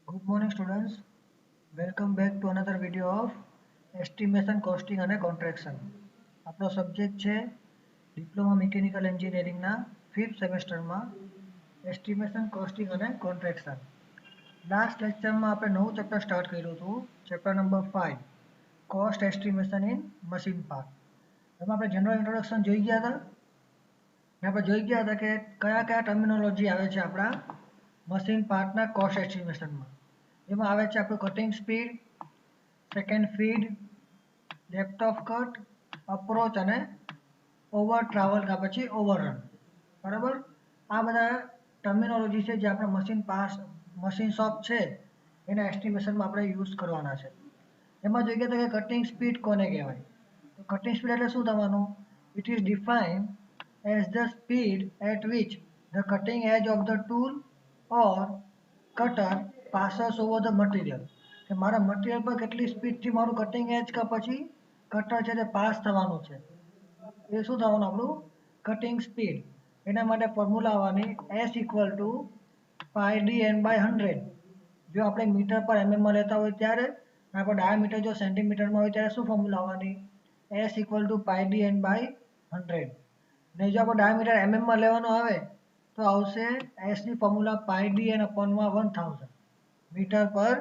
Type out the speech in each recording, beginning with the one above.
Good morning students. Welcome back to another video of estimation costing અને contraction. આપણો subject છે diploma mechanical એન્જિનિયરિંગના 5th સેમેસ્ટરમાં estimation costing અને કોન્ટ્રાક્શન. લાસ્ટ લેક્ચરમાં આપણે નવું ચેપ્ટર સ્ટાર્ટ કર્યું હતું, chapter number 5 cost estimation in machine part. એમાં આપણે જનરલ ઇન્ટ્રોડક્શન જોઈ ગયા હતા. આપણે જોઈ ગયા હતા કે કયા કયા ટર્મિનોલોજી આવે છે આપણા મશીન પાર્ટના કોસ્ટ એસ્ટિમેશનમાં. એમાં આવે છે આપણું cutting speed, second feed, depth of cut, approach અને ઓવર ટ્રાવલ કે પછી ઓવરરન. બરાબર, આ બધા ટર્મિનોલોજી છે જે આપણે મશીન શોપ છે એના એસ્ટિમેશનમાં આપણે યુઝ કરવાના છે. એમાં જોઈએ તો કે કટિંગ સ્પીડ કોને કહેવાય? તો કટિંગ સ્પીડ એટલે શું થવાનું? It is defined as the speed at which the cutting edge of the tool or cutter passes over the material. કે મારા મટીરિયલ પર કેટલી સ્પીડથી મારું કટિંગ એજ કે પછી કટર છે તે પાસ થવાનું છે, એ શું થવાનું આપણું કટિંગ સ્પીડ. એના માટે ફોર્મ્યુલા આવવાની S equal to pi D N by 100. જો આપણે મીટર પર એમએમમાં લેતા હોય ત્યારે, આપણે ડાયામીટર જો સેન્ટીમીટરમાં હોય ત્યારે શું ફોર્મ્યુલા આવવાની? S equal to pi D N by 100. ને જો આપણે ડાયામીટર એમએમમાં લેવાનો આવે તો આવશે એસની ફોર્મ્યુલા પાઈ ડી એન અપોનમાં 1000 મીટર પર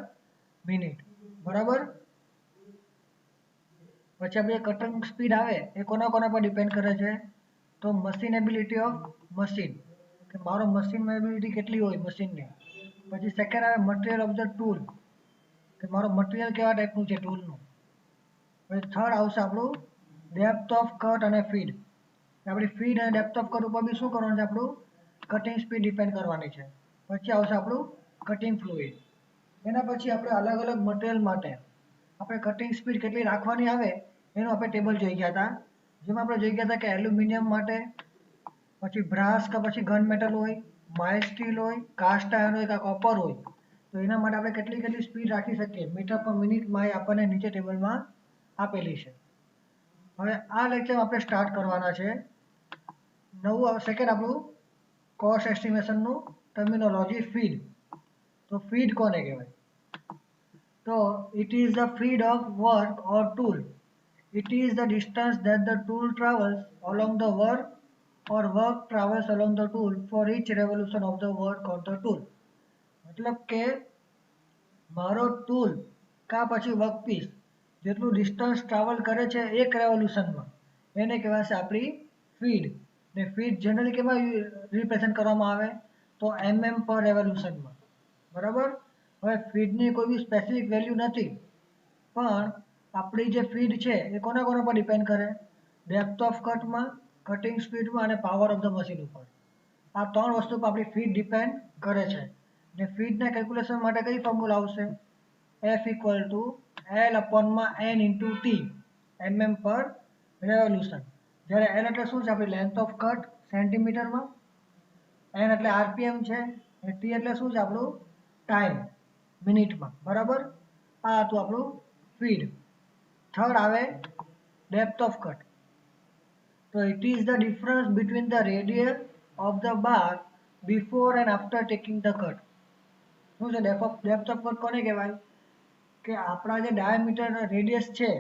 મિનિટ. બરાબર, પછી આપણે કટિંગ સ્પીડ આવે એ કોના કોના પર ડિપેન્ડ કરે છે? તો મશીનેબિલિટી ઓફ મશીન, કે મારો મશીનેબિલિટી કેટલી હોય મશીનની. પછી સેકન્ડ આવે મટીરિયલ ઓફ ધ ટૂલ, કે મારો મટીરિયલ કેવા ટાઈપનું છે ટૂલનું. પછી થર્ડ આવશે આપણું ડેપ્થ ઓફ કટ અને ફીડ. આપણી ફીડ અને ડેપ્થ ઓફ કટ ઉપર બી શું કરવાનું છે? આપણું કટિંગ સ્પીડ ડિપેન્ડ કરવાની છે. પછી આવશે આપણું કટિંગ ફ્લુઇડ. એના પછી આપણે અલગ અલગ મટીરિયલ માટે આપણે કટિંગ સ્પીડ કેટલી રાખવાની આવે એનું આપણે ટેબલ જોઈ ગયા હતા. જેમાં આપણે જોઈ ગયા હતા કે એલ્યુમિનિયમ માટે, પછી બ્રાસ કે પછી ઘન મેટલ હોય, માઇલ્ડ સ્ટીલ હોય, કાસ્ટ આયર્ન હોય કે કોપર હોય, તો એના માટે આપણે કેટલી કેટલી સ્પીડ રાખી શકીએ મીટર પર મિનિટમાં, એ આપણને નીચે ટેબલમાં આપેલી છે. હવે આ લેક્ચર આપણે સ્ટાર્ટ કરવાના છે. નવું સેકન્ડ આપણું કોસ્ટ એસ્ટિમેશનનું ટર્મિનોલોજી ફીડ. તો ફીડ કોને કહેવાય? તો it is the feed of work or tool. It is the distance that the tool travels along the work or work travels along the tool for each revolution of the work on the tool. मतलब કે મારો tool કા પછી workpiece જેટલું distance travel કરે છે એક રેવોલ્યુશનમાં, એને કહેવાશે આપણી ફીડ. ને ફીડ જનરલી કેમાં રિપ્રેઝેન્ટ કરવામાં આવે? તો એમએમ પર રેવોલ્યુશનમાં. બરાબર, હવે ફીડની કોઈ બી સ્પેસિફિક વેલ્યુ નથી, પણ આપણી જે ફીડ છે એ કોના કોના પર ડિપેન્ડ કરે? ડેપ્થ ઓફ કટમાં, કટિંગ સ્પીડમાં અને પાવર ઓફ ધ મશીન ઉપર. આ ત્રણ વસ્તુ પર આપણી ફીડ ડિપેન્ડ કરે છે. ને ફીડના કેલ્ક્યુલેશન માટે કઈ ફોર્મ્યુલા આવશે? એફ ઇક્વલ ટુ એલ અપોનમાં એન ઇન્ટુ ટી, એમએમ પર રેવોલ્યુશન. જ્યારે એલ એટલે શું છે? આપણી લેન્થ ઓફ કટ સેન્ટીમીટરમાં, એન એટલે આરપીએમ છે, અને ટી એટલે શું છે? આપણું ટાઈમ મિનિટમાં. બરાબર, આ હતું આપણું ફીડ. થર્ડ આવે ડેપ્થ ઓફ કટ. તો it is the difference between the radius of the bar before and after taking the cut. શું છે ડેપ્થ ઓફ કટ કોને કહેવાય? કે આપણા જે ડાયામીટર રેડિયસ છે,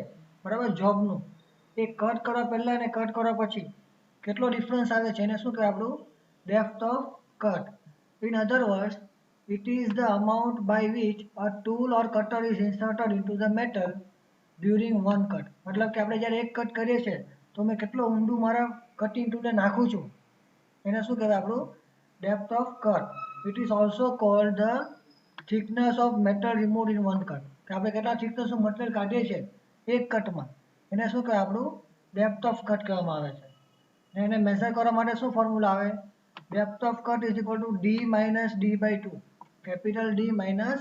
બરાબર, જોબનું, એ કટ કરવા પહેલાં અને કટ કરવા પછી કેટલો ડિફરન્સ આવે છે એને શું કહેવાય? આપણું depth of cut. In other words, it is the amount by which a tool or cutter is inserted into the metal during one cut. મતલબ કે આપણે જ્યારે એક કટ કરીએ છીએ તો મેં કેટલો ઊંડું મારા કટિંગ ટૂલને નાખું છું, એને શું કહેવાય? આપણું depth of cut. It is also cold the thickness of metal remove in one cut. કે આપણે કેટલા થિકનેસનું મટીરિયલ કાઢીએ છીએ એક કટમાં, એને શું કહેવાય? આપણું ડેપ્થ ઓફ કટ કહેવામાં આવે છે. ને એને મેઝર કરવા માટે શું ફોર્મ્યુલા આવે? Depth of cut is equal to D minus D by 2, capital D minus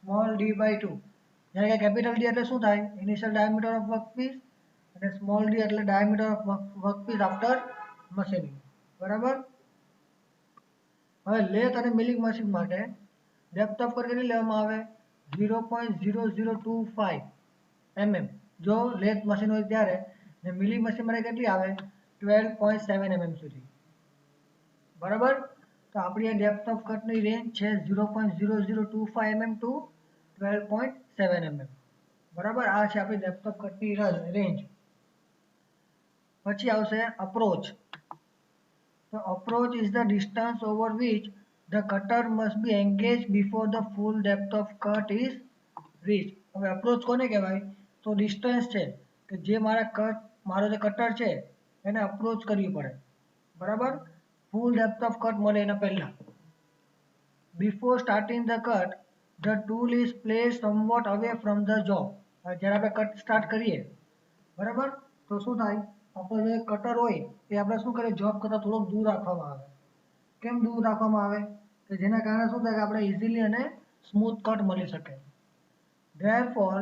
small D by 2. જ્યારે કે કેપિટલ ડી એટલે શું થાય? ઇનિશિયલ ડાયામીટર ઓફ વર્કપીસ, અને સ્મોલ ડી એટલે diameter of workpiece after machining. બરાબર, હવે લેથ અને મિલિંગ મશીન માટે ડેપ્થ ઓફ કટ કેટલી લેવામાં આવે? 0.0025 mm જો લેથ મશીન હોય ત્યારે, ને મિલિંગ મશીન માટે કેટલી આવે? 12.7 mm સુધી. બરાબર, તો આપણી આ ડેપ્થ ઓફ કટની રેન્જ છે 0.0025 mm ટુ 12.7 mm. બરાબર, આ છે આપણી ડેપ્થ ઓફ કટની રેન્જ. પછી આવશે અપ્રોચ. તો approach is the distance over which the cutter must be engage before the full depth of cut is reach. હવે approach કોને કહેવાય? તો ડિસ્ટન્સ છે કે જે મારો જે કટર છે એને અપ્રોચ કરવી પડે. બરાબર, ફૂલ ડેપ્થ ઓફ કટ મળે એના પહેલા. Before starting the cut the tool is place somewhat away from the job. જ્યારે આપણે કટ સ્ટાર્ટ કરીએ, બરાબર, તો શું થાય, આપણો જે કટર હોય એ આપણે શું કરીએ, જોબ કરતાં થોડોક દૂર રાખવામાં આવે. કેમ દૂર રાખવામાં આવે? કે જેના કારણે શું થાય કે આપણે ઇઝીલી અને સ્મૂથ કટ મળી શકે. Therefore,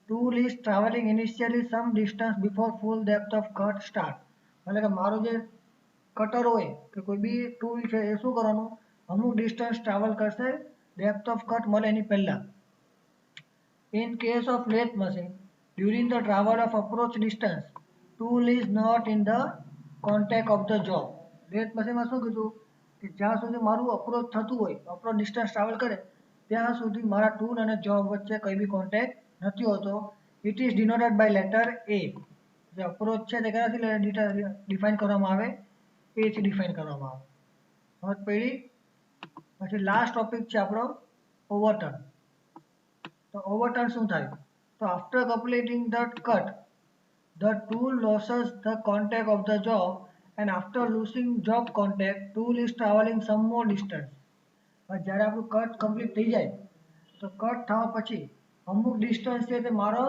tool is traveling initially some distance before full depth of cut start. એટલે કે મારો જે કટર હોય કે કોઈ બી ટૂલ છે એ શું કરવાનું, અમુક ડિસ્ટન્સ ટ્રાવેલ કરશે ડેપ્થ ઓફ કટ મળે એની પહેલા. In case of lathe machine, during the travel of approach distance, tool is not in the contact of the job. lathe મશીનમાં શું કીધું કે જ્યાં સુધી મારું અપ્રોચ થતું હોય, અપ્રોચ ડિસ્ટન્સ ટ્રાવેલ કરે ત્યાં સુધી મારા ટૂલ અને જોબ વચ્ચે કંઈ બી કોન્ટેક્ટ નથી હોતો. It is denoted by letter A. જે અપ્રોચ છે તે કયાથી ડિફાઇન કરવામાં આવે? એ થી ડિફાઇન કરવામાં આવે. સમજ પડી? પછી લાસ્ટ ટોપિક છે આપણો ઓવરટર્ન. તો ઓવરટર્ન શું થાય? તો after completing the cut the tool loses the contact of the job, and after losing job contact tool is traveling some more distance. જ્યારે આપણું કટ કમ્પ્લીટ થઈ જાય તો કટ થવા પછી અમુક ડિસ્ટન્સ છે તે મારો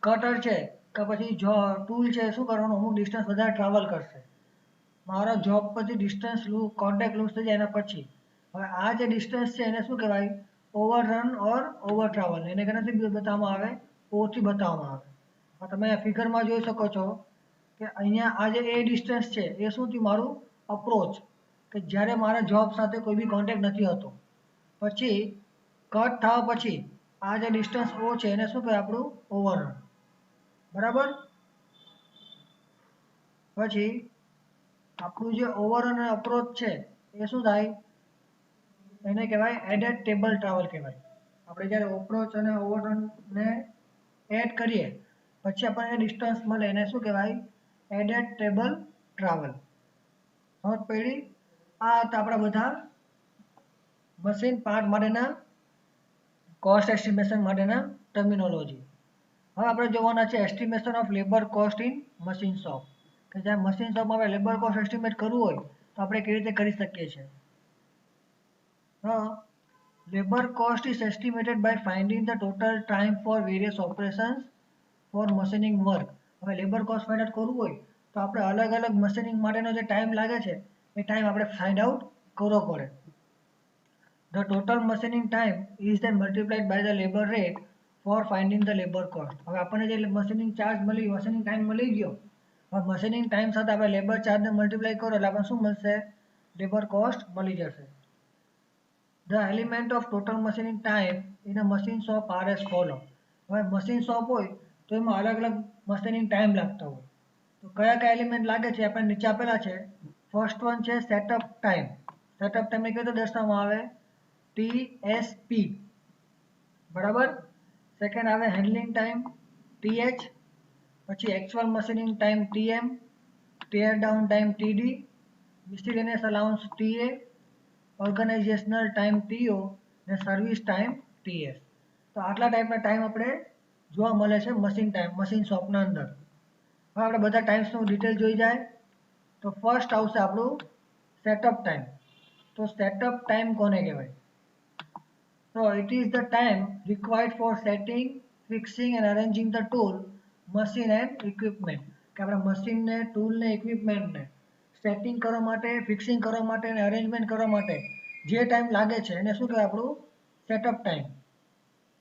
કટર છે કે પછી ટૂલ છે શું કરવાનું, અમુક ડિસ્ટન્સ વધારે ટ્રાવેલ કરશે મારા જોબ પછી ડિસ્ટન્સ કોન્ટેક્ટ લૂઝ થઈ જાય એના પછી. હવે આ જે ડિસ્ટન્સ છે એને શું કહેવાય? ઓવરરન ઓર ઓવર ટ્રાવેલ. એને કેનાથી બતાવવામાં આવે? ઓથી બતાવવામાં આવે. તમે ફિગરમાં જોઈ શકો છો કે અહીંયા આ જે એ ડિસ્ટન્સ છે એ શું થયું, મારું અપ્રોચ, કે જ્યારે મારા જોબ સાથે કોઈ બી કોન્ટેક્ટ નથી હોતો. પછી કટ થવા પછી આ જે ડિસ્ટન્સ ઓ છે એને શું કહેવાય? આપણું ઓવરરન. બરાબર, પછી આપણું જે ઓવરરન અને અપ્રોચ છે એ શું થાય? એને કહેવાય એડેડ ટેબલ ટ્રાવેલ કહેવાય. આપણે જ્યારે અપ્રોચ અને ઓવરરનને એડ કરીએ પછી આપણને ડિસ્ટન્સ મળે એને શું કહેવાય? Added table travel. સમજ પડી? આ હતા આપણા બધા મશીન પાર્ટ માટેના કોસ્ટ એસ્ટિમેશન માટેના ટર્મિનોલોજી. હવે આપણે જોવાના છે estimation of labour cost in machine shop. કે જ્યાં મશીન શોપમાં આપણે લેબર કોસ્ટ એસ્ટિમેટ કરવું હોય તો આપણે કેવી રીતે કરી શકીએ છીએ. Labour cost is estimated by finding the total time for various operations for machining work. હવે લેબર કોસ્ટ ફાઇન્ડ આઉટ કરવું હોય તો આપણે અલગ અલગ મશીનિંગ માટેનો જે ટાઈમ લાગે છે એ ટાઈમ આપણે ફાઇન્ડ આઉટ કરવો પડે. The total machining time is then multiplied by the labour rate for finding the labour cost. હવે આપણને જે મશીનિંગ ચાર્જ મશીનિંગ ટાઈમ મળી ગયો, હવે મશીનિંગ ટાઈમ સાથે આપણે લેબર ચાર્જને મલ્ટીપ્લાય કરો એટલે આપણને શું મળશે? લેબર કોસ્ટ મળી જશે. The element of total machining time in a machine shop are as follow. હવે મશીન શોપ હોય તો એમાં અલગ અલગ મશીનિંગ ટાઈમ લાગતા હોય. તો કયા કયા એલિમેન્ટ લાગે છે આપણે નીચે આપેલા છે. ફર્સ્ટ વન છે સેટઅપ ટાઈમ. સેટઅપ ટાઈમ એ કયો દર્શાવવામાં આવે? TSP. બરાબર. સેકન્ડ આવે હેન્ડલિંગ ટાઈમ TH. પછી actual machining time TM. Tear down time TD. Miscellaneous allowance TA. Organisational time TO અને સર્વિસ ટાઈમ TS. તો આટલા ટાઈપના ટાઈમ આપણે જોવા મળે છે મશીન શોપના અંદર. હવે આપણે બધા ટાઈમ્સનું ડિટેલ જોઈ જાય તો ફર્સ્ટ આવશે આપણું સેટઅપ ટાઈમ. તો સેટઅપ ટાઈમ કોને કહેવાય? તો it is the time required for setting, fixing and arranging the tool, machine and equipment. કે આપણે મશીનને, ટૂલને, ઇક્વિપમેન્ટને સેટિંગ કરવા માટે, ફિક્સિંગ કરવા માટે અને અરેન્જમેન્ટ કરવા માટે જે ટાઈમ લાગે છે એને શું કહેવાય? આપણું સેટઅપ ટાઈમ.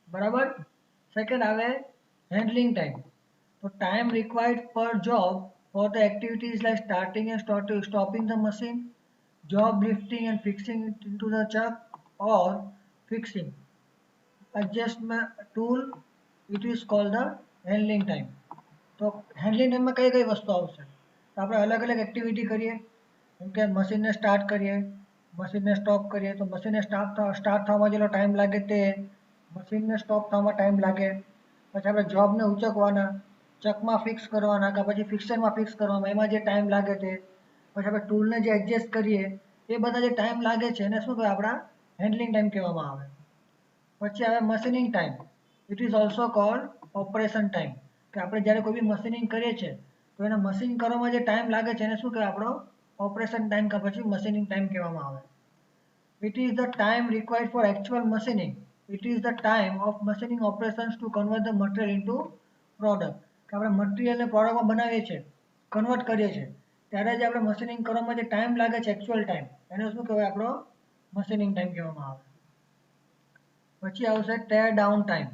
બરાબર. સેકન્ડ આવે હેન્ડલિંગ ટાઈમ. તો ટાઈમ રિક્વાયર્ડ પર job for the activities like starting and stopping the machine, job lifting and fixing it into the chuck or fixing adjustment tool, it is called the handling time. તો handling ટાઈમમાં કઈ કઈ વસ્તુ આવશે? તો આપણે અલગ અલગ એક્ટિવિટી કરીએ જેમ કે મશીનને સ્ટાર્ટ કરીએ, મશીનને સ્ટોપ કરીએ, તો મશીનને સ્ટાર્ટ થવામાં જેટલો ટાઈમ લાગે તે મશીનને સ્ટોપ થવામાં ટાઈમ લાગે. પછી આપણે જોબને ઉચકવાના, ચકમાં ફિક્સ કરવાના કે પછી ફિક્સરમાં ફિક્સ કરવામાં એમાં જે ટાઈમ લાગે તે, પછી આપણે ટૂલને જે એડજસ્ટ કરીએ એ બધા જે ટાઈમ લાગે છે એને શું કહેવાય, આપણા હેન્ડલિંગ ટાઈમ કહેવામાં આવે. પછી આવે machining time. It is also cold operation time, કે આપણે જ્યારે કોઈ બી મશીનિંગ કરીએ છીએ તો એને મશીન કરવામાં જે ટાઈમ લાગે છે એને શું કહેવાય, આપણો ઓપરેશન ટાઈમ કે પછી મશીનિંગ ટાઈમ કહેવામાં આવે. It is the time required for actual machining. It is the time of machining operations to convert the material into product. કે આપણે મટીરિયલને પ્રોડક્ટમાં બનાવીએ છીએ, કન્વર્ટ કરીએ છીએ, ત્યારે જે આપણે મશીનિંગ કરવામાં જે ટાઈમ લાગે છે એકચ્યુઅલ ટાઈમ, એને શું કહેવાય, આપણો મશીનિંગ ટાઈમ કહેવામાં આવે. પછી આવશે ટેર ડાઉન ટાઈમ.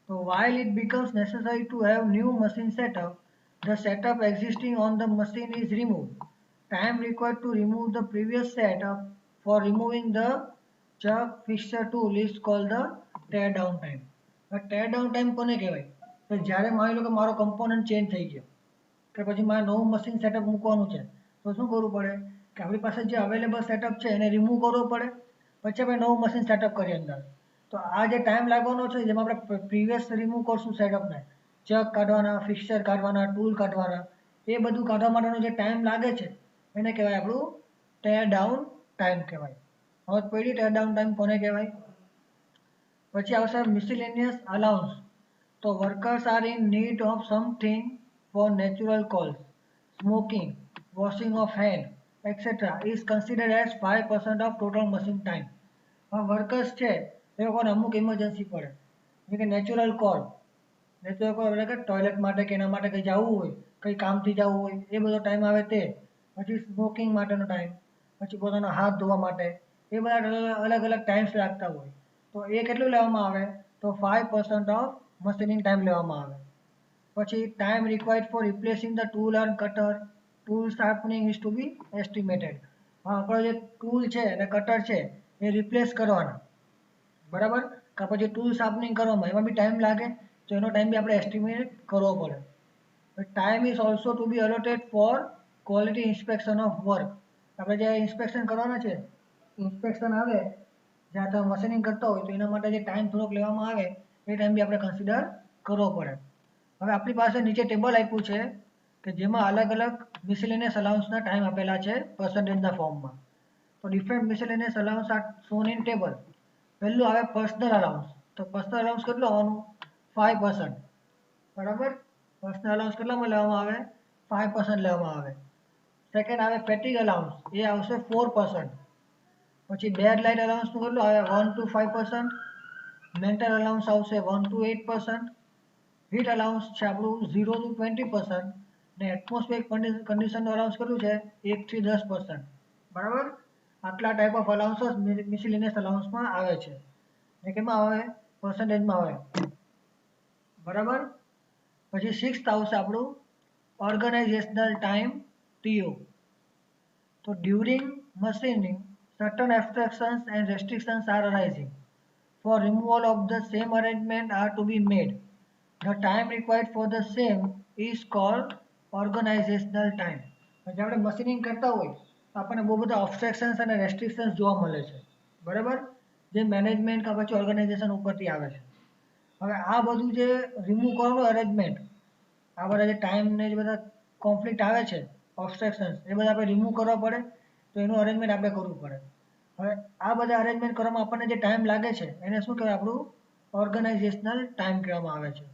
તો while it becomes necessary to have new machine setup, the setup existing on the machine is removed. Time required to remove the previous setup for removing the chuck fixture tool is called the tear down time. tear down time કોને કહેવાય, તો જ્યારે માની લો કે મારો component change થઈ ગયો કે પછી મારે નવું મશીન સેટઅપ મૂકવાનું છે, તો શું કરવું પડે કે આપણી પાસે જે અવેલેબલ સેટઅપ છે એને રિમૂવ કરવો પડે, પછી આપણે નવું મશીન સેટઅપ કરીએ અંદર. તો આ જે ટાઈમ લાગવાનો છે જેમાં આપણે પ્રીવિયસ રિમૂવ કરશું સેટઅપને, ચક કાઢવાના, ફિક્સર કાઢવાના, ટૂલ કાઢવાના, એ બધું કાઢવા માટેનો જે ટાઈમ લાગે છે એને કહેવાય આપણું ટેર ડાઉન ટાઈમ કહેવાય. હવે પહેલી ટેર ડાઉન ટાઈમ કોને કહેવાય. પછી આવશે મિસેલેનિયસ અલાઉન્સ. તો workers are in need of something for natural calls, smoking, washing of hand etcetera is considered as 5% of total machine time. હવે વર્કર્સ છે એ લોકોને અમુક ઇમરજન્સી પડે, જેમ કે નેચરલ કોલ. નેચરલ કોલ એટલે કે ટોયલેટ માટે કે એના માટે કંઈ જવું હોય, કંઈ કામથી જવું હોય, એ બધો ટાઈમ આવે તે. પછી સ્મોકિંગ માટેનો ટાઈમ, પછી પોતાના હાથ ધોવા માટે, એ બધા અલગ અલગ ટાઈમ્સ લાગતા હોય. તો એ કેટલું લેવામાં આવે, તો 5% ઓફ મશીનિંગ ટાઈમ લેવામાં આવે. પછી time required for replacing the tool and cutter, tool sharpening is to be estimated. હા, આપણો જે ટૂલ છે અને કટર છે એ રિપ્લેસ કરવાના, બરાબર, કાં પછી ટૂલ શાર્પનિંગ કરવામાં એમાં બી ટાઈમ લાગે, તો એનો ટાઈમ બી આપણે એસ્ટિમેટ કરવો પડે. Time is also to be allotted for quality inspection of work. આપણે જે ઇન્સ્પેક્શન કરવાના છે, ઇન્સ્પેક્શન આવે જ્યાં તમે મશીનિંગ કરતા હોય તો એના માટે જે ટાઈમ થોડોક લેવામાં આવે એ ટાઈમ બી આપણે કન્સિડર કરવો પડે. હવે આપણી પાસે નીચે ટેબલ આપ્યું છે કે જેમાં અલગ અલગ મિસેલેનિયસ અલાઉન્સના ટાઈમ આપેલા છે પર્સન્ટેજના ફોર્મમાં. તો different miscellaneous allowance are shown in table. પહેલું આવે પર્સનલ અલાઉન્સ. તો પર્સનલ અલાઉન્સ કેટલું આવવાનું, 5%, બરાબર. પર્સનલ અલાઉન્સ કેટલામાં લેવામાં આવે, 5% લેવામાં આવે. સેકન્ડ આવે ફેટિગ અલાઉન્સ, એ આવશે 4%. પછી બેડ લાઇટ અલાઉન્સનું કેટલું આવે, 1 to 5%. મેન્ટલ અલાઉન્સ આવશે 1 to 8%. હીટ અલાઉન્સ છે આપણું 0 to 20%. ને એટમોસ્ફિયરિક કન્ડિશનનું અલાઉન્સ કેટલું છે, 1 થી 10%. બરાબર. આટલા ટાઈપ ઓફ અલાઉન્સીસ મિસેલેનિયસ અલાઉન્સમાં આવે છે. ને કેમાં આવે, પર્સન્ટેજમાં આવે, બરાબર. પછી સિક્સ્થ આવશે આપણું ઓર્ગેનાઇઝેશનલ ટાઈમ, TO. તો during machining certain abstractions and restrictions are arising. For removal of the same arrangement are to be made. The time required for the same is called organizational time. જે આપણે machining કરતા હોય તો આપણને બહુ બધા ઓબ્સ્ટ્રેક્શન્સ અને રેસ્ટ્રિક્શન્સ જોવા મળે છે, બરાબર, જે મેનેજમેન્ટ કે પછી ઓર્ગેનાઇઝેશન ઉપરથી આવે છે. હવે આ બધું જે રિમૂવ કરવાનું અરેન્જમેન્ટ, આ બધા જે ટાઈમને જે બધા કોન્ફ્લિક્ટ આવે છે, ઓબ્સ્ટ્રેક્શન્સ, એ બધા આપણે રિમૂવ કરવા પડે, તો એનું અરેન્જમેન્ટ આપણે કરવું પડે. હવે આ બધા અરેન્જમેન્ટ કરવામાં આપણને જે ટાઈમ લાગે છે એને શું કહેવાય, આપણું ઓર્ગેનાઇઝેશનલ ટાઈમ કહેવામાં આવે છે.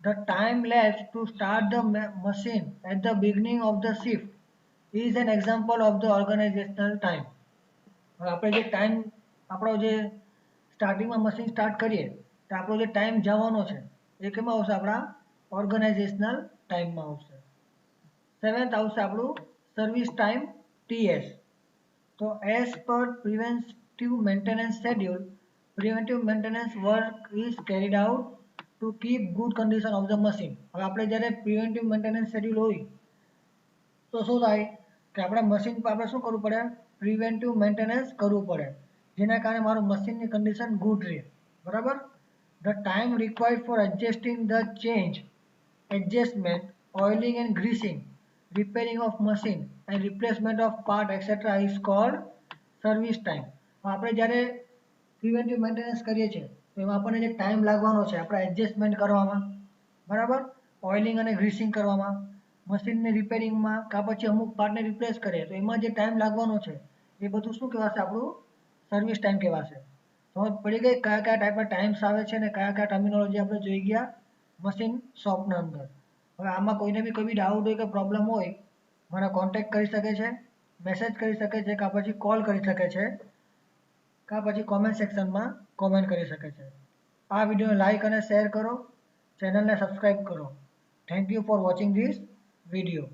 The time left to start the machine at the beginning of the shift is an example of the organisational time. હવે આપણે જે ટાઈમ, આપણો જે સ્ટાર્ટિંગમાં મશીન સ્ટાર્ટ કરીએ તો આપણો જે ટાઈમ જવાનો છે એ કેમાં આવશે, આપણા ઓર્ગેનાઇઝેશનલ ટાઈમમાં આવશે. સેવન્થ આવશે આપણું સર્વિસ ટાઈમ, TS. તો as per preventive maintenance schedule, preventive maintenance work is carried out to keep good condition of the machine. હવે આપણે જ્યારે પ્રિવેન્ટિવ મેન્ટેનન્સ શેડ્યુલ હોય તો શું થાય કે આપણા મશીન પર આપણે શું કરવું પડે, પ્રિવેન્ટિવ મેન્ટેનન્સ કરવું પડે, જેના કારણે મારું મશીનની કન્ડિશન ગુડ રહે, બરાબર. The time required for adjusting the change, adjustment, oiling and greasing repairing of machine and replacement of part etc. is called service time. આપણે જ્યારે પ્રિવેન્ટિવ મેન્ટેનન્સ કરીએ છીએ તો એમાં આપણને જે ટાઈમ લાગવાનો છે આપણે એડજસ્ટમેન્ટ કરવામાં, બરાબર, ઓઇલિંગ અને ગ્રીસિંગ કરવામાં, મશીનને રિપેરિંગમાં કાં પછી અમુક પાર્ટને રિપ્લેસ કરીએ તો એમાં જે ટાઈમ લાગવાનો છે એ બધું શું કહેવાશે? આપણું સર્વિસ ટાઈમ કહેવાશે. સમજ પડી ગઈ કયા કયા ટાઈપના ટાઈમ્સ આવે છે અને કયા કયા ટર્મિનોલોજી આપણે જોઈ ગયા મશીન શોપના અંદર. હવે આમાં કોઈને બી કોઈ બી ડાઉટ હોય કે પ્રોબ્લેમ હોય મને કોન્ટેક્ટ કરી શકે છે, મેસેજ કરી શકે છે, કાં પછી કોલ કરી શકે છે, કાં પછી કોમેન્ટ સેક્શનમાં કોમેન્ટ કરી શકે છે. આ વિડીયોને લાઇક અને શેર કરો, ચેનલને સબસ્ક્રાઈબ કરો. Thank you for watching this video.